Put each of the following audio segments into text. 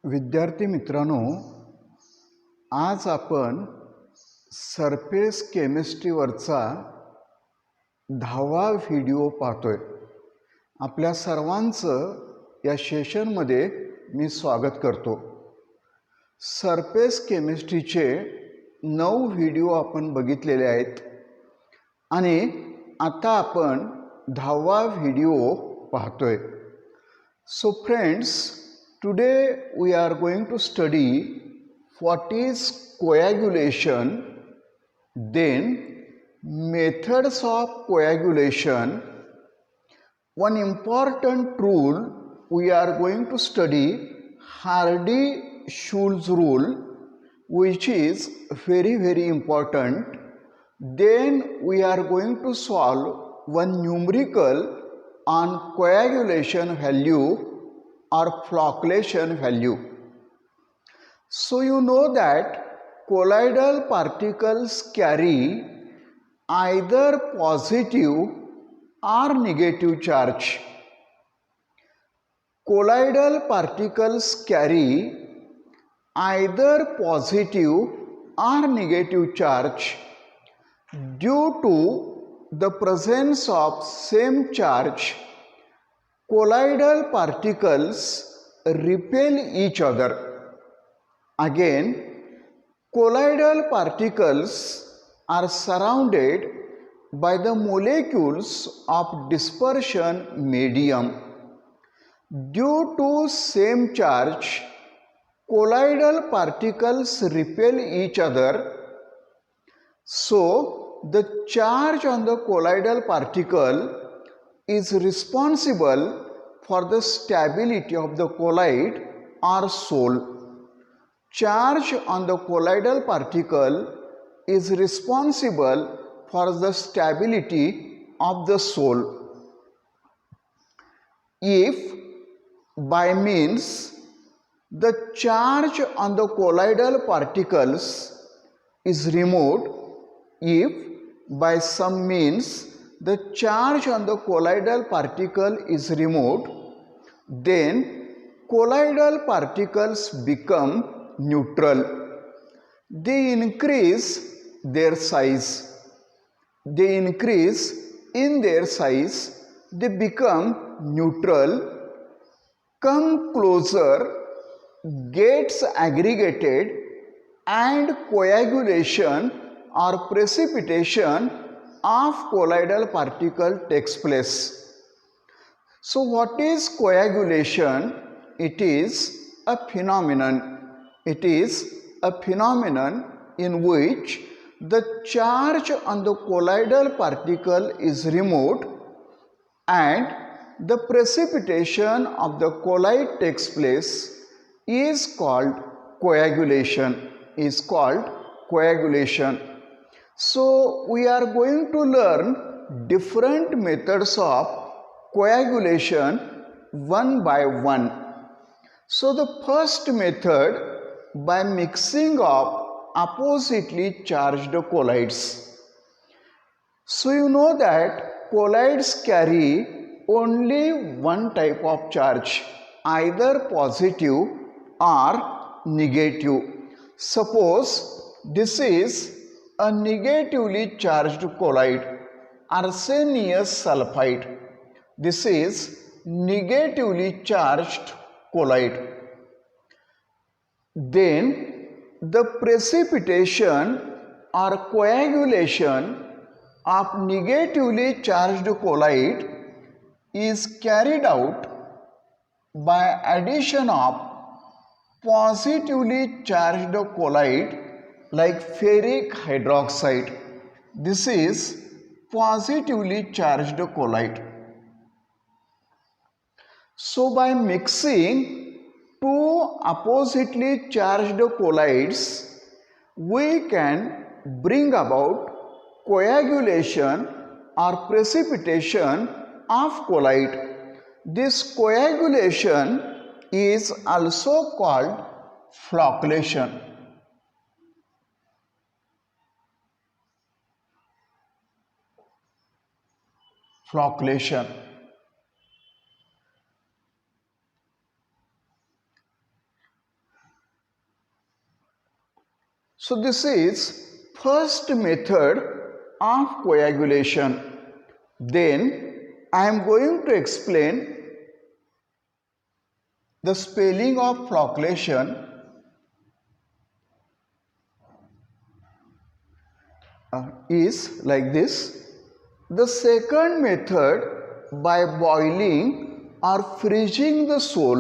विद्यार्थी मित्रांनो, आज आपण सरफेस केमिस्ट्रीवरचा 10वा व्हिडिओ पाहतोय. आपल्या सर्वांचं या सेशनमध्ये मी स्वागत करतो. सरफेस केमिस्ट्रीचे 9 व्हिडिओ आपण बघितलेले आहेत आणि आता आपण 10वा व्हिडिओ पाहतोय. So friends, today we are going to study what is coagulation, then methods of coagulation. One important rule we are going to study, Hardy-Schulze rule, which is very important. Then we are going to solve one numerical on coagulation value or flocculation value. So you know that colloidal particles carry either positive or negative charge. Colloidal particles carry either positive or negative charge. Due to the presence of same charge, colloidal particles repel each other. Again, colloidal particles are surrounded by the molecules of dispersion medium. Due to same charge, colloidal particles repel each other. So, the charge on the colloidal particle is responsible for the stability of the colloid or sol. Charge on the colloidal particle is responsible for the stability of the sol. If by means the charge on the colloidal particles is removed, if by some means the charge on the colloidal particle is removed, then colloidal particles become neutral. They increase their size. They increase in their size. They become neutral, come closer, gets aggregated, and coagulation or precipitation of colloidal particle takes place. So what is coagulation? It is a phenomenon. It is a phenomenon in which the charge on the colloidal particle is removed and the precipitation of the colloid takes place is called coagulation. So we are going to learn different methods of coagulation one by one. So the first method, by mixing of oppositely charged colloids. So you know that colloids carry only one type of charge, either positive or negative. Suppose this is a negatively charged colloid, arsenious sulfide. This is negatively charged colloid. Then the precipitation or coagulation of negatively charged colloid is carried out by addition of positively charged colloid like ferric hydroxide. This is positively charged colloid. So by mixing two oppositely charged colloids, we can bring about coagulation or precipitation of colloid. This coagulation is also called flocculation. So this is first method of coagulation. Then I am going to explain the spelling of flocculation is like this. The second method, by boiling or freezing the soul.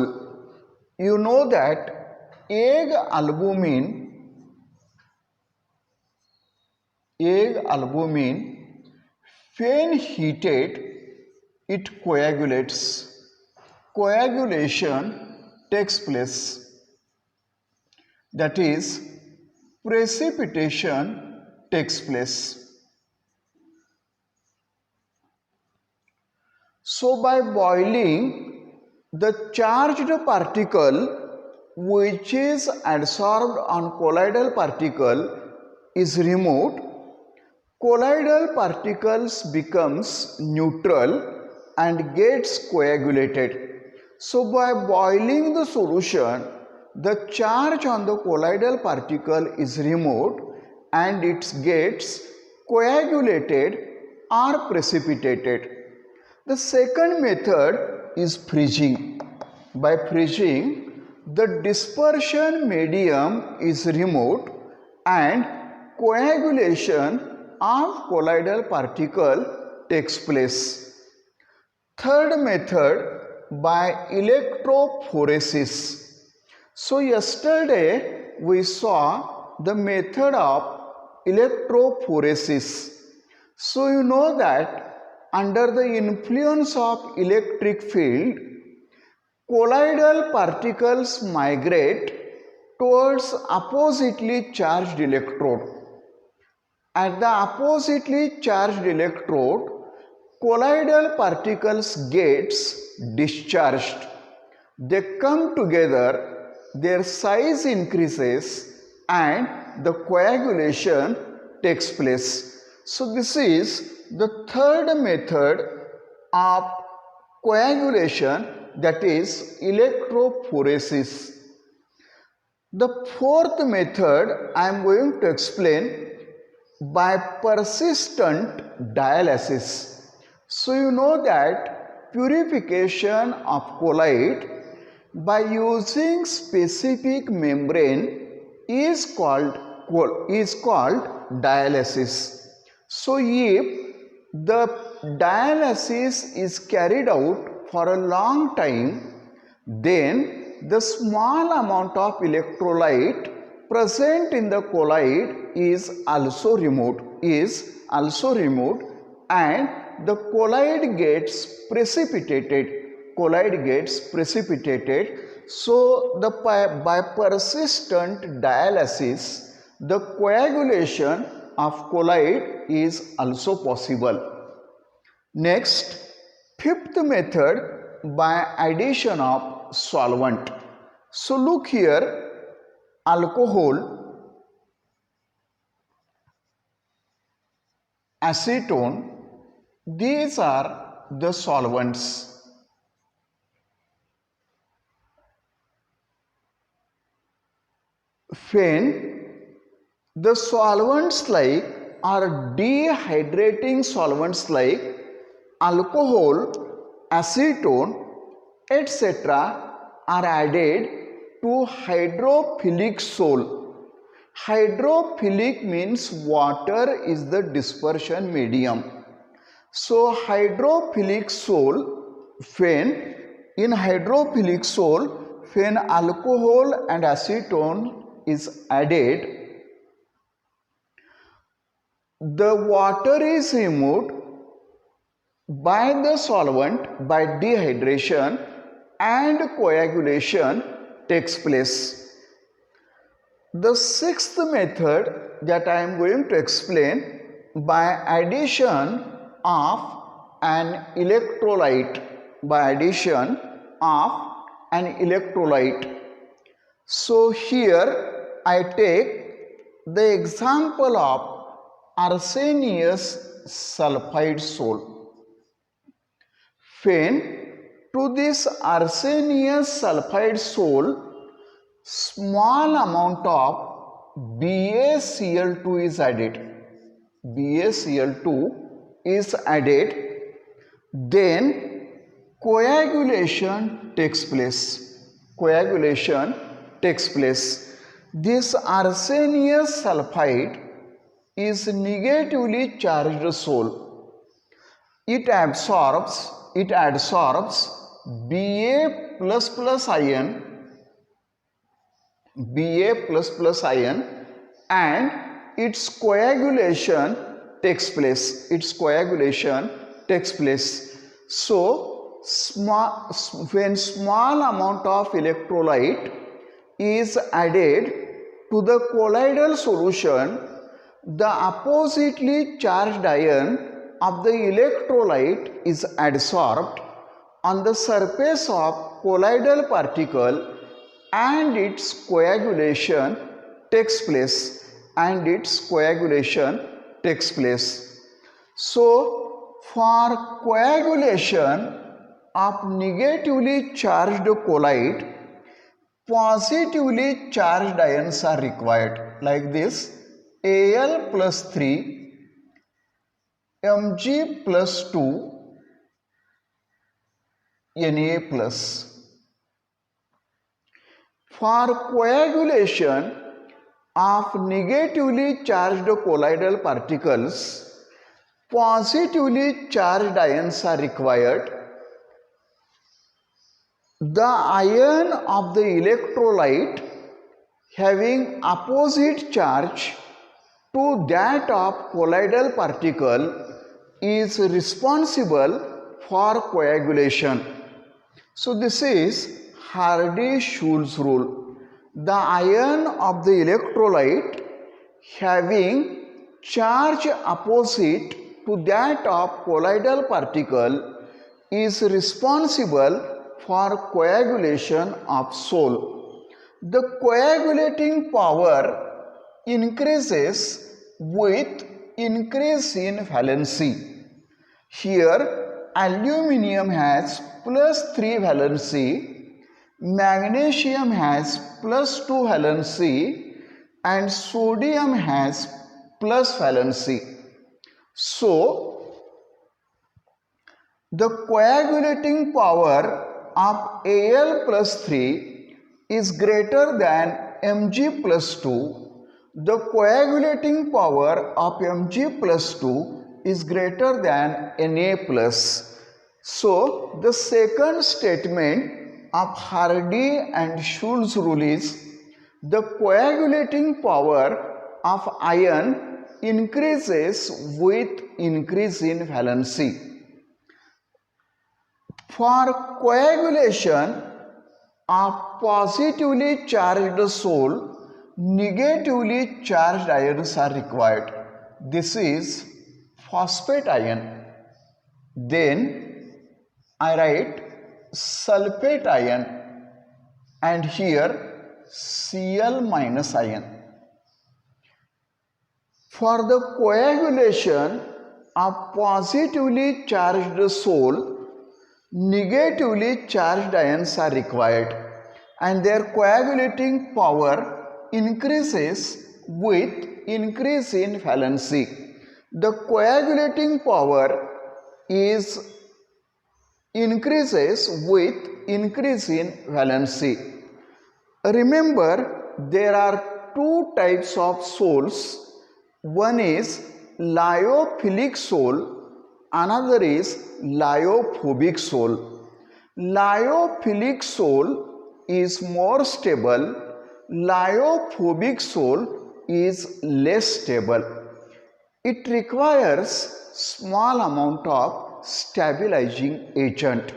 You know that egg albumin when heated it coagulates. Coagulation takes place, that is precipitation takes place. So by boiling, the charged particle which is adsorbed on colloidal particle is removed. Colloidal particles becomes neutral and gets coagulated. So by boiling the solution, the charge on the colloidal particle is removed and it gets coagulated or precipitated. The second method is freezing. By freezing, the dispersion medium is removed and coagulation of colloidal particle takes place. Third method, by electrophoresis. So yesterday we saw the method of electrophoresis. So you know that under the influence of electric field, colloidal particles migrate towards oppositely charged electrode. At the oppositely charged electrode, colloidal particles gets discharged. They come together, their size increases and the coagulation takes place. So this is the third method of coagulation, that is electrophoresis. The fourth method I am going to explain, by persistent dialysis. So you know that purification of colloid by using specific membrane is called dialysis. So if the dialysis is carried out for a long time, then the small amount of electrolyte present in the colloid is also removed and the colloid gets precipitated. So by persistent dialysis, the coagulation of colloid is also possible. Next, fifth method, by addition of solvent. So look here, alcohol, acetone, these are the solvents. When the solvents are dehydrating solvents like alcohol, acetone, etc. are added to hydrophilic sole. Hydrophilic means water is the dispersion medium. So hydrophilic sole, when alcohol and acetone is added, the water is removed by the solvent by dehydration and coagulation takes place. The sixth method that I am going to explain, by addition of an electrolyte. So here I take the example of arsenious sulfide sole. When to this arsenious sulfide sole, small amount of BaCl2 is added. BaCl2 is added, then coagulation takes place. Coagulation takes place. This arsenious sulfide is negatively charged sol. It absorbs Ba++ ion, and its coagulation takes place. So when small amount of electrolyte is added to the colloidal solution, the oppositely charged ion of the electrolyte is adsorbed on the surface of colloidal particle, and its coagulation takes place. So for coagulation of negatively charged colloid, positively charged ions are required, like this: Al+3, Mg+2, Na+. For coagulation of negatively charged colloidal particles, positively charged ions are required. The ion of the electrolyte having opposite charge to that of colloidal particle is responsible for coagulation. So this is Hardy-Schulze rule. The ion of the electrolyte having charge opposite to that of colloidal particle is responsible for coagulation of sol. The coagulating power increases with increase in valency. Here aluminum has +3 valency, magnesium has +2 valency, and sodium has plus valency. So the coagulating power of Al+3 is greater than Mg+2. The coagulating power of Mg+2 is greater than Na+. So the second statement of Hardy and Schulze rule is the coagulating power of ion increases with increase in valency. For coagulation of positively charged sol, negatively charged ions are required. This is phosphate ion. Then I write sulfate ion, and here Cl- ion. For the coagulation of positively charged sol, negatively charged ions are required, and their coagulating power increases with increase in valency. The coagulating power increases with increase in valency. Remember, there are two types of sols. One is lyophilic sol, another is lyophobic sol. Lyophilic sol is more stable, lyophobic sol is less stable. It requires small amount of stabilizing agent.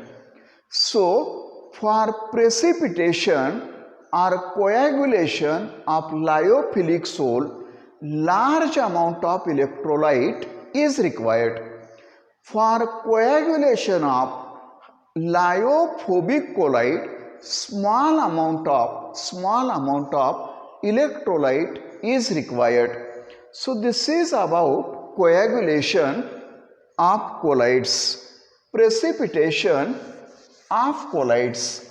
So for precipitation or coagulation of lyophilic sol, large amount of electrolyte is required. For coagulation of lyophobic colloid, small amount of electrolyte is required. So this is about coagulation of colloids, precipitation of colloids.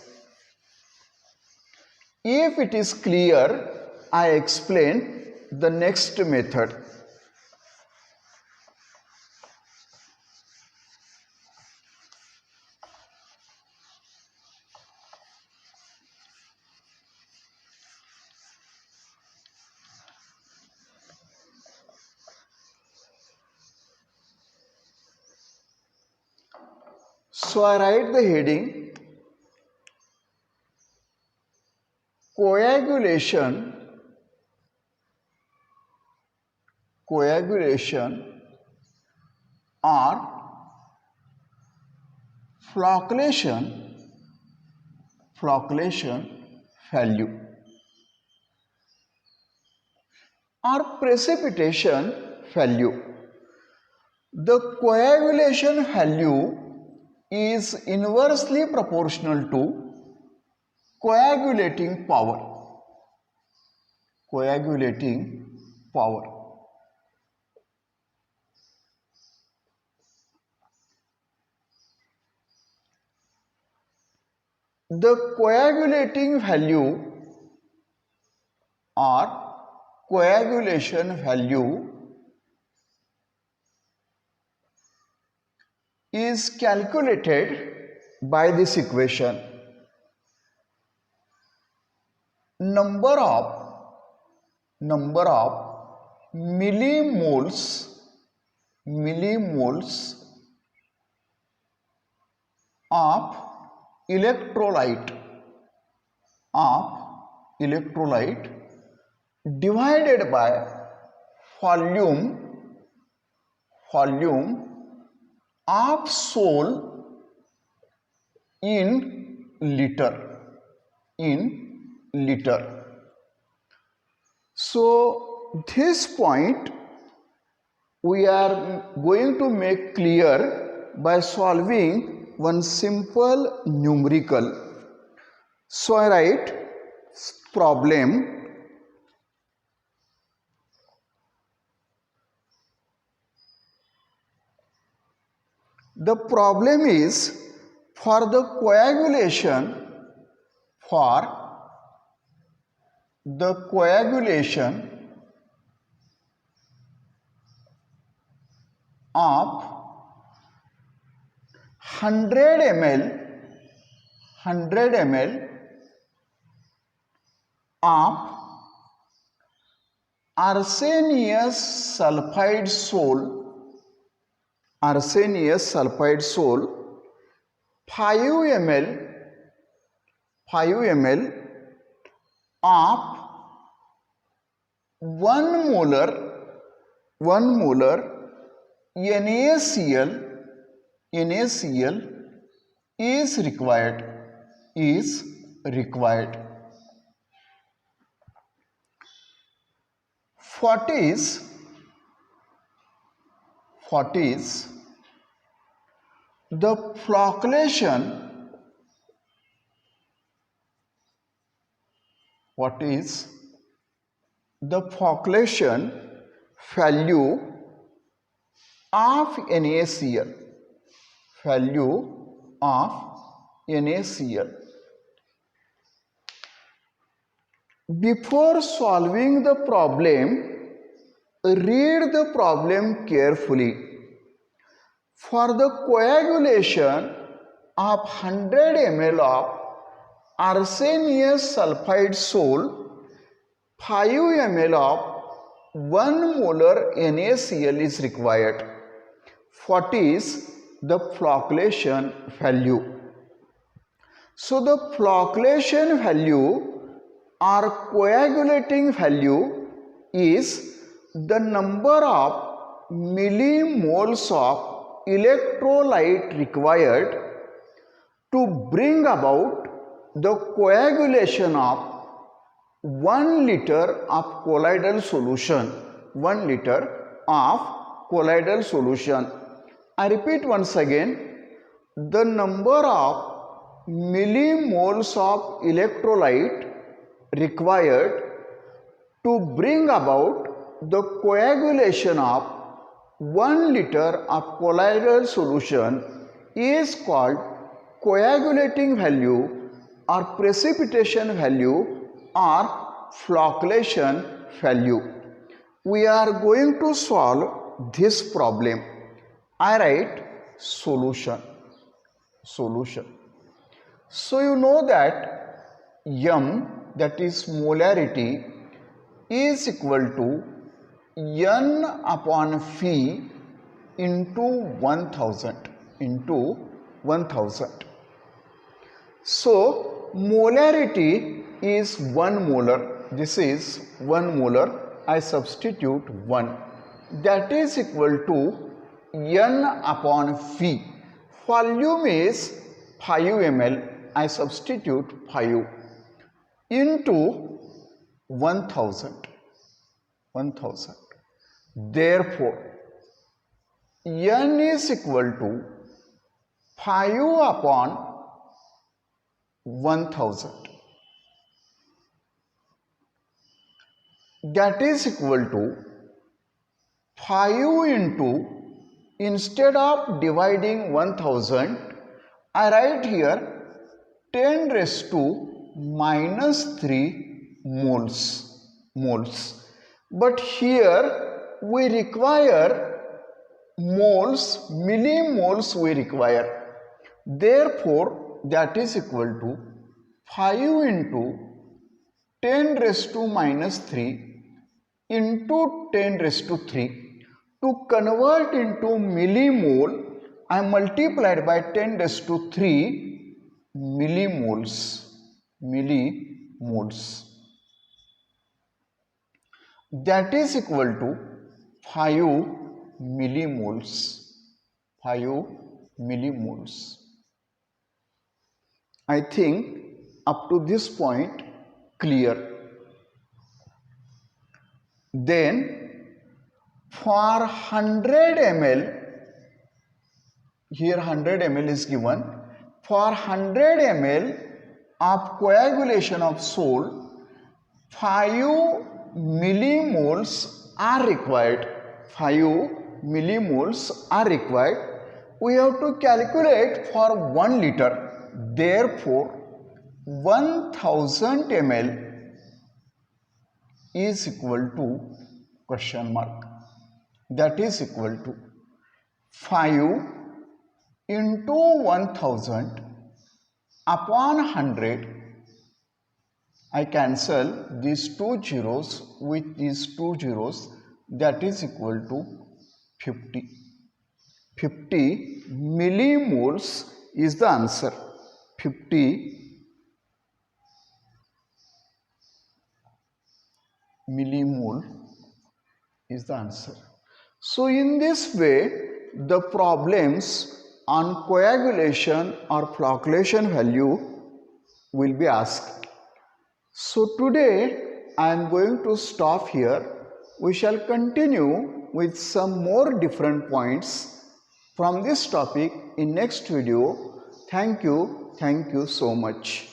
If it is clear, I explain the next method. So I write the heading coagulation or flocculation value or precipitation value. The coagulation value is inversely proportional to coagulating power. The coagulating value or coagulation value is calculated by this equation. Number of millimoles of electrolyte divided by volume of sol in liter. So this point we are going to make clear by solving one simple numerical. So I write problem. The problem is for the coagulation of 100 ml of arsenious sulfide sol 5 ml of 1 molar NaCl is required. What is the flocculation value of NaCl? Before solving the problem, read the problem carefully. For the coagulation of 100 ml of arsenious sulfide sol, 5 ml of 1 molar NaCl is required. What is the flocculation value? So the flocculation value or coagulating value is the number of millimoles of electrolyte required to bring about the coagulation of 1 liter of colloidal solution. I repeat once again, the number of millimoles of electrolyte required to bring about the coagulation of 1 liter of colloidal solution is called coagulating value or precipitation value or flocculation value. We are going to solve this problem. I write solution. So you know that m, that is molarity, is equal to n upon phi into 1000 into 1000. So molarity is 1 molar. This is 1 molar. I substitute 1. That is equal to n upon phi. Volume is 5 ml. I substitute 5 into 1000. Therefore, n is equal to 5 upon 1000. That is equal to 5 into, instead of dividing 1000, I write here 10 raised to minus 3 moles. But here we require moles, millimoles we require. Therefore, that is equal to 5 into 10 raised to minus 3 into 10 raised to 3. To convert into millimole, I multiplied by 10 raised to 3 millimoles. That is equal to 5 millimoles. I think up to this point clear. Then for 100 ml, here 100 ml is given. For 100 ml of coagulation of sole, 5 millimoles are required. 5 millimoles are required. We have to calculate for 1 liter. Therefore, 1000 ml is equal to question mark. That is equal to 5 into 1000 upon 100. I cancel these 2 zeros with these 2 zeros. That is equal to 50. 50 millimoles is the answer. 50 millimole is the answer. So in this way, the problems on coagulation or flocculation value will be asked. So today I am going to stop here. We shall continue with some more different points from this topic in next video. Thank you so much.